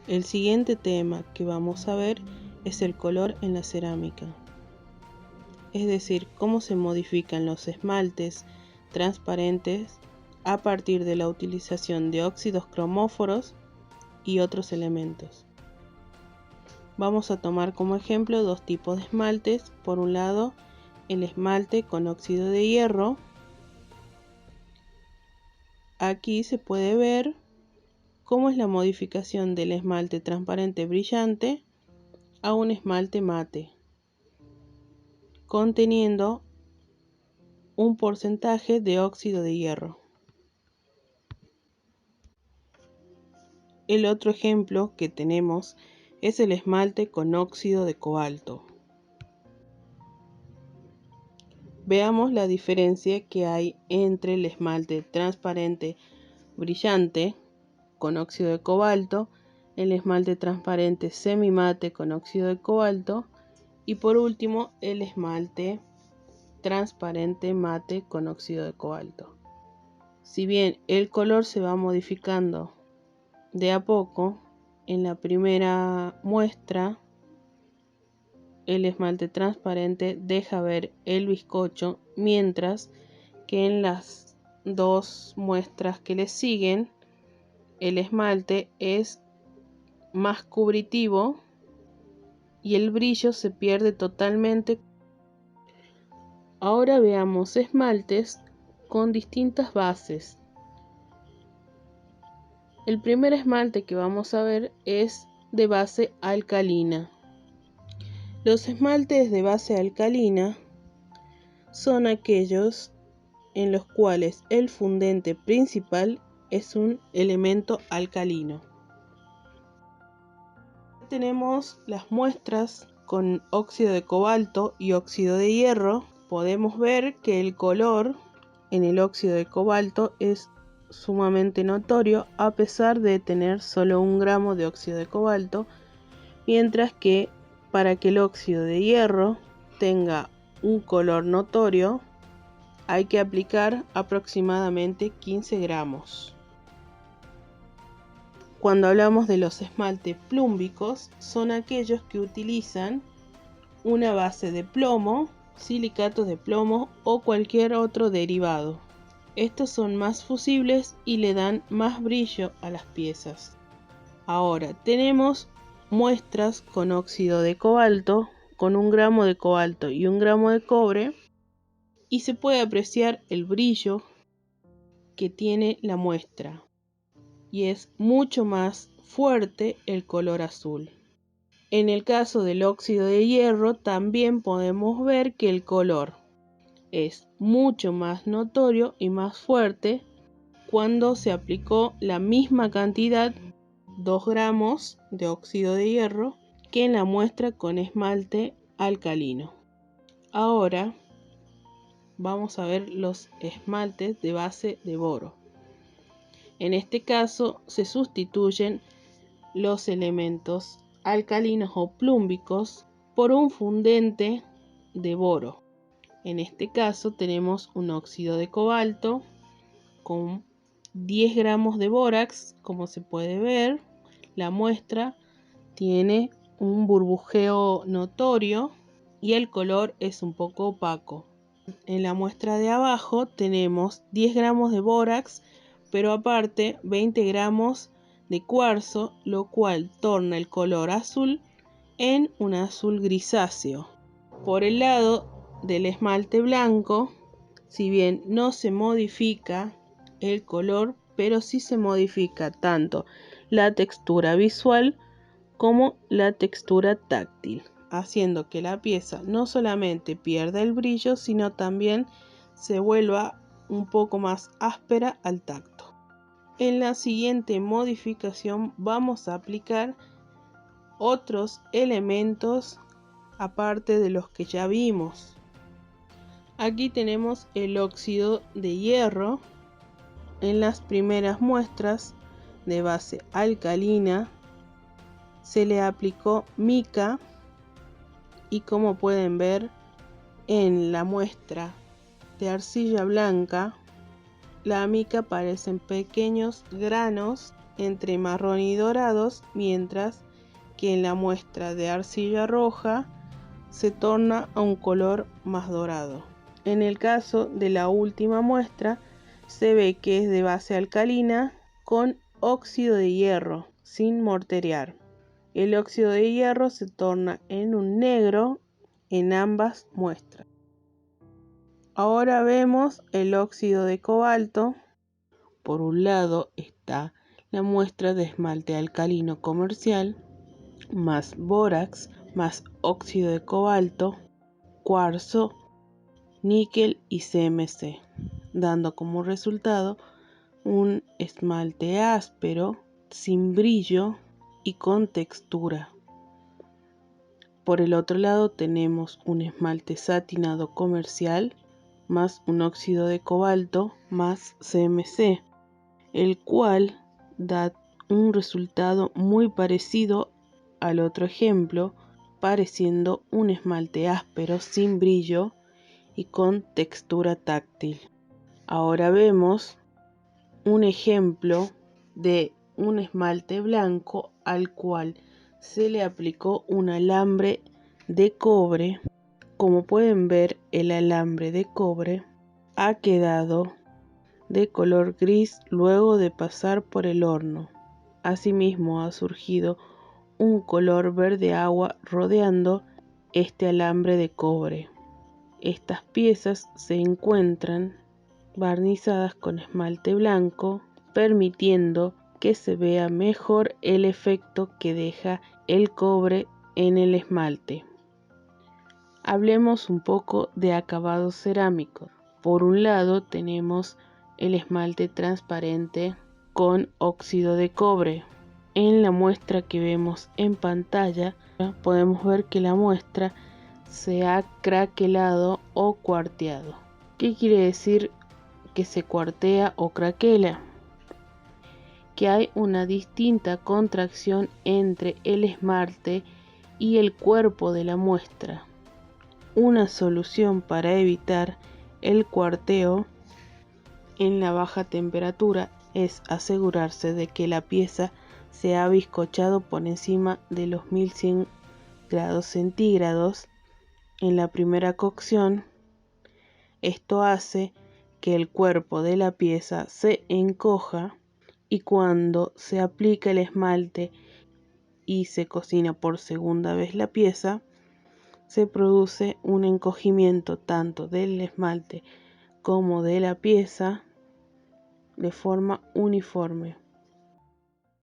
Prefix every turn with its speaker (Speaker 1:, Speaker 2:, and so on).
Speaker 1: El siguiente tema que vamos a ver es el color en la cerámica, es decir, cómo se modifican los esmaltes transparentes a partir de la utilización de óxidos cromóforos y otros elementos. Vamos a tomar como ejemplo dos tipos de esmaltes. Por un lado, el esmalte con óxido de hierro. Aquí se puede ver cómo es la modificación del esmalte transparente brillante a un esmalte mate, conteniendo un porcentaje de óxido de hierro. El otro ejemplo que tenemos es el esmalte con óxido de cobalto. Veamos la diferencia que hay entre el esmalte transparente brillante con óxido de cobalto, el esmalte transparente semimate con óxido de cobalto y por último el esmalte transparente mate con óxido de cobalto. Si bien el color se va modificando de a poco, en la primera muestra el esmalte transparente deja ver el bizcocho, mientras que en las dos muestras que le siguen el esmalte es más cubritivo y el brillo se pierde totalmente. Ahora veamos esmaltes con distintas bases. El primer esmalte que vamos a ver es de base alcalina. Los esmaltes de base alcalina son aquellos en los cuales el fundente principal es un elemento alcalino. Tenemos las muestras con óxido de cobalto y óxido de hierro. Podemos ver que el color en el óxido de cobalto es sumamente notorio a pesar de tener solo 1 gramo de óxido de cobalto, mientras que para que el óxido de hierro tenga un color notorio hay que aplicar aproximadamente 15 gramos. Cuando hablamos de los esmaltes plúmbicos, son aquellos que utilizan una base de plomo, silicatos de plomo o cualquier otro derivado. Estos son más fusibles y le dan más brillo a las piezas. Ahora tenemos muestras con óxido de cobalto, con 1 gramo de cobalto y 1 gramo de cobre, y se puede apreciar el brillo que tiene la muestra, y es mucho más fuerte el color azul. En el caso del óxido de hierro también podemos ver que el color es mucho más notorio y más fuerte cuando se aplicó la misma cantidad, 2 gramos de óxido de hierro, que en la muestra con esmalte alcalino. Ahora vamos a ver los esmaltes de base de boro. En este caso se sustituyen los elementos alcalinos o plúmbicos por un fundente de boro. En este caso tenemos un óxido de cobalto con 10 gramos de bórax. Como se puede ver, la muestra tiene un burbujeo notorio y el color es un poco opaco. En la muestra de abajo tenemos 10 gramos de bórax, pero aparte 20 gramos de cuarzo, lo cual torna el color azul en un azul grisáceo. Por el lado del esmalte blanco, si bien no se modifica el color, pero sí se modifica tanto la textura visual como la textura táctil, haciendo que la pieza no solamente pierda el brillo, sino también se vuelva un poco más áspera al tacto. En la siguiente modificación vamos a aplicar otros elementos aparte de los que ya vimos. Aquí tenemos el óxido de hierro. En las primeras muestras de base alcalina se le aplicó mica y, como pueden ver, en la muestra de arcilla blanca la mica aparecen pequeños granos entre marrón y dorados, mientras que en la muestra de arcilla roja se torna a un color más dorado. En el caso de la última muestra, se ve que es de base alcalina con óxido de hierro, sin morterear. El óxido de hierro se torna en un negro en ambas muestras. Ahora vemos el óxido de cobalto. Por un lado está la muestra de esmalte alcalino comercial, más bórax, más óxido de cobalto, cuarzo, níquel y CMC, dando como resultado un esmalte áspero, sin brillo y con textura. Por el otro lado tenemos un esmalte satinado comercial más un óxido de cobalto más CMC, el cual da un resultado muy parecido al otro ejemplo, pareciendo un esmalte áspero sin brillo y con textura táctil. Ahora vemos un ejemplo de un esmalte blanco al cual se le aplicó un alambre de cobre. Como pueden ver, el alambre de cobre ha quedado de color gris luego de pasar por el horno. Asimismo ha surgido un color verde agua rodeando este alambre de cobre. Estas piezas se encuentran barnizadas con esmalte blanco, permitiendo que se vea mejor el efecto que deja el cobre en el esmalte. Hablemos un poco de acabados cerámicos. Por un lado tenemos el esmalte transparente con óxido de cobre. En la muestra que vemos en pantalla podemos ver que la muestra se ha craquelado o cuarteado. ¿Qué quiere decir que se cuartea o craquela? Que hay una distinta contracción entre el esmalte y el cuerpo de la muestra. Una solución para evitar el cuarteo en la baja temperatura es asegurarse de que la pieza se ha bizcochado por encima de los 1100 grados centígrados en la primera cocción. Esto hace que el cuerpo de la pieza se encoja y cuando se aplica el esmalte y se cocina por segunda vez la pieza, se produce un encogimiento tanto del esmalte como de la pieza de forma uniforme.